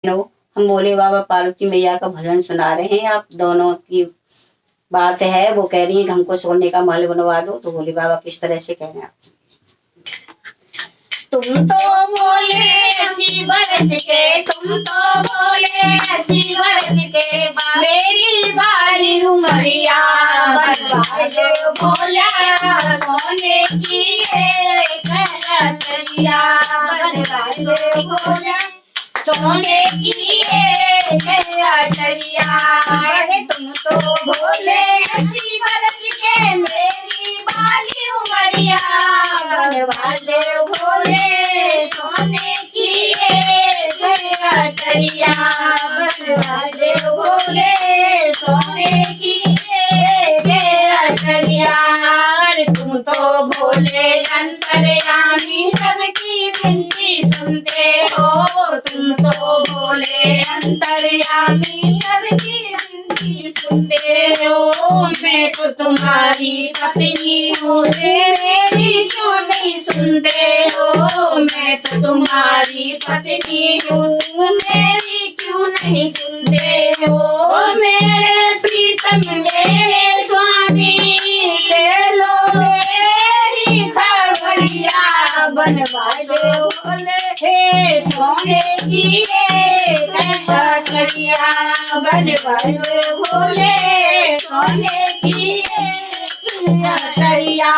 हम भोले बाबा पार्वती मैया का भजन सुना रहे हैं। आप दोनों की बात है, वो कह रही है कि हमको सोने का महल बनवा दो। तो भोले बाबा किस तरह से कह रहे हैं। तुम तो बोले 80 बरस के, तुम तो बोले 80 बरस के, मेरी बारी उमरिया बनवा दो भोला सोने की कलरिया, बनवा दो भोला सोने की कलरिया। तुम तो बोले 80 बरस के, मेरी बारी उमरिया बनवा दो भोले सोने की कलरिया, बनवा दो भोले सोने की कलरिया। तुम तो भोले अंतर्यामी सबकी विनती सुनते हो, तुम तो भोले अंतर्यामी सबकी विनती सुनते हो। मैं तो तुम्हारी पत्नी हूँ, मेरी क्यों नहीं सुनते हो। मैं तो तुम्हारी पत्नी हूँ, मेरी क्यों नहीं सुनते हो। मेरे प्रीतम मेरे स्वामी ले लो मेरी खबरिया, बनवा दो भोले सोने की कलरिया, बनवा दो भोले सोने की कलरिया।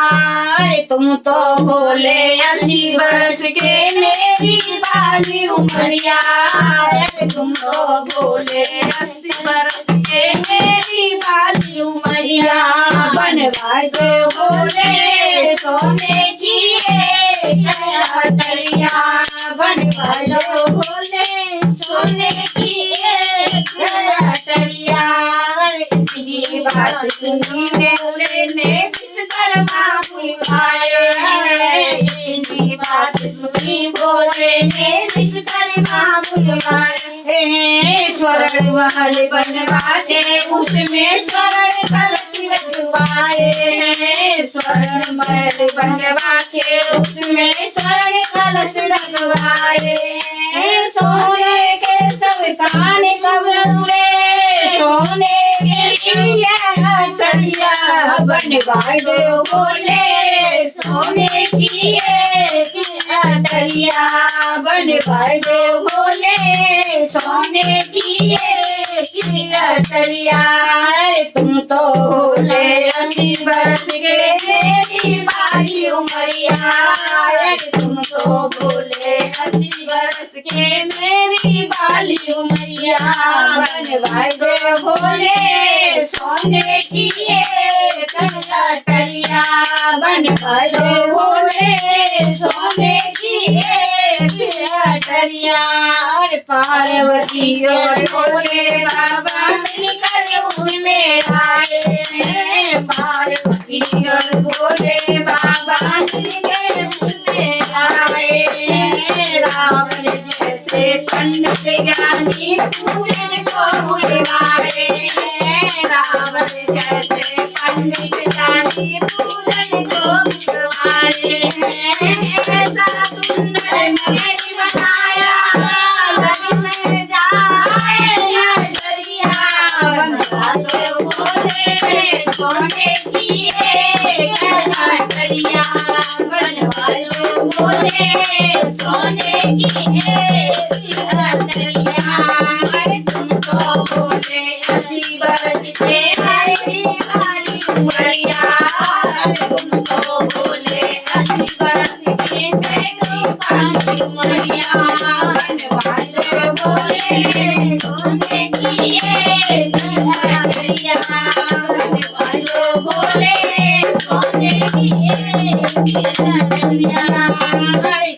तुम तो भोले 80 बरस के, मेरी बाली उमरिया। तुम तो भोले 80 बरस के, मेरी बाली उमरिया, बनवा दो भोले सोने की कलरिया, बनवा दो भोले सोने की कलरिया। इतनी बात सुनी भोले ने विश्वकर्मा बुलवाए, इतनी बात सुनी भोले ने विश्वकर्मा बुलवाए। स्वर्ण महल बनवा दे, उसमें स्वर्ण कलश लगवाए। स्वर्ण महल बनवा के, उसमें स्वर्ण कलश लगवाए। सोने के सब कान कबूरे, सोने के कलरिया, बनवा दो भोले सोने की कलरिया, बनवा दो भोले सोने की कलरिया। तुम तो भोले 80 बरस के, मेरी बारी उमरिया। तुम तो भोले 80 बरस के, मेरी बाली उमरिया, बनवा दो भोले सोने की कलरिया, बनवा दो भोले सोने की कलरिया। पार्वती और भोले बाबा मिलकर उनमें आए, पार्वती और भोले बाबा मिलकर उनमें आए। रावण जैसे पंडित ज्ञानी पूजन को बुलवाए, रावण जैसे पंडित ज्ञानी पूजन को बुलवाए। ऐसा सुंदर महल बनाया, घर में जाए नजरिया, बनवा दो भोले सोने की कलरिया, बनवा दो भोले सोने की कलरिया। तुम तो भोले 80 बरस के, मेरी बाली उमरिया। तुम तो भोले 80 बरस के, मेरी बाली उमरिया, बनवा दो भोले सोने की कलरिया, बनवा दो भोले सोने की कलरिया।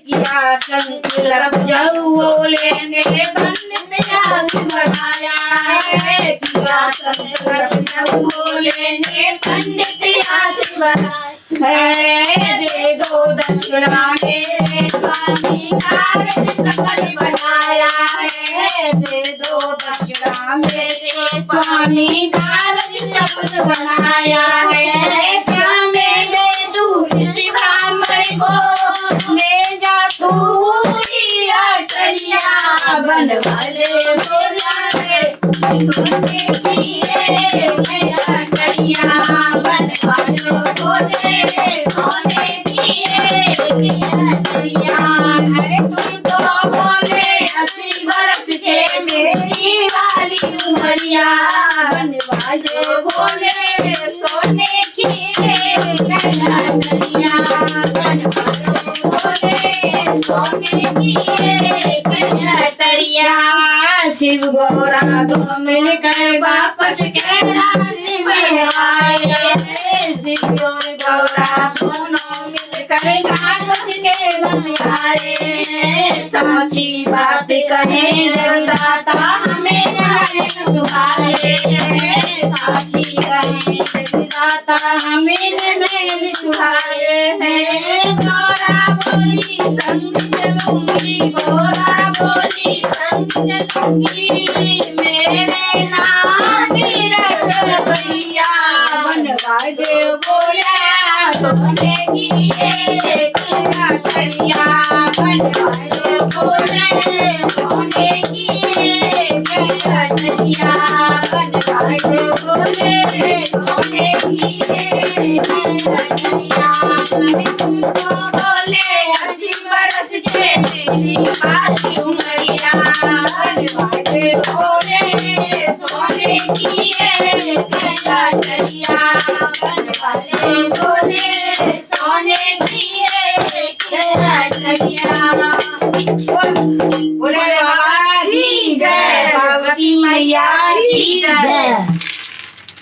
किया संकल्प जब भोले ने पंडित याद बनाया है, किया संकल्प जब भोले ने पंडित याद बनाया है। दे दो दक्षिणा मेरे स्वामी, कारज सफल बनाया है। दे दो दक्षिणा मेरे स्वामी, कारज सफल बनाया है। क्या मैं दे दूँ इस ब्राह्मण को, ले जा तू ही अटरिया, बनवाले भोला रे सोने की कटरिया बनवाले भोले सोने की कटरिया। अरे तुम तो बोले 80 बरस के मेरी वाली उमरिया बनवाले भोले सोने की कटरिया बनवाले भोले सोने की कटरिया। शिव गौरा दो मिलकर वापस कैलाश में आए शिव और गौरा दोनों मिलकर वापस कैलाश में आए। साची बात कहे जगदाता हमें नहीं सुहाए साची कहे जगदाता हमें नहीं सुहाए हैं। गौरा बोली संग चलूंगी गौरा बोली संग चलूंगी मेरे नाम तीरथ भैया बनवाले भोला सोने की कटरिया बनवाले भोले सोने की कटरिया बनवाले भोले सोने की कटरिया। तुमको बोले 80 बरस के मेरी वाली उमरिया बनवाले भोले सोने की कटरिया बनवाले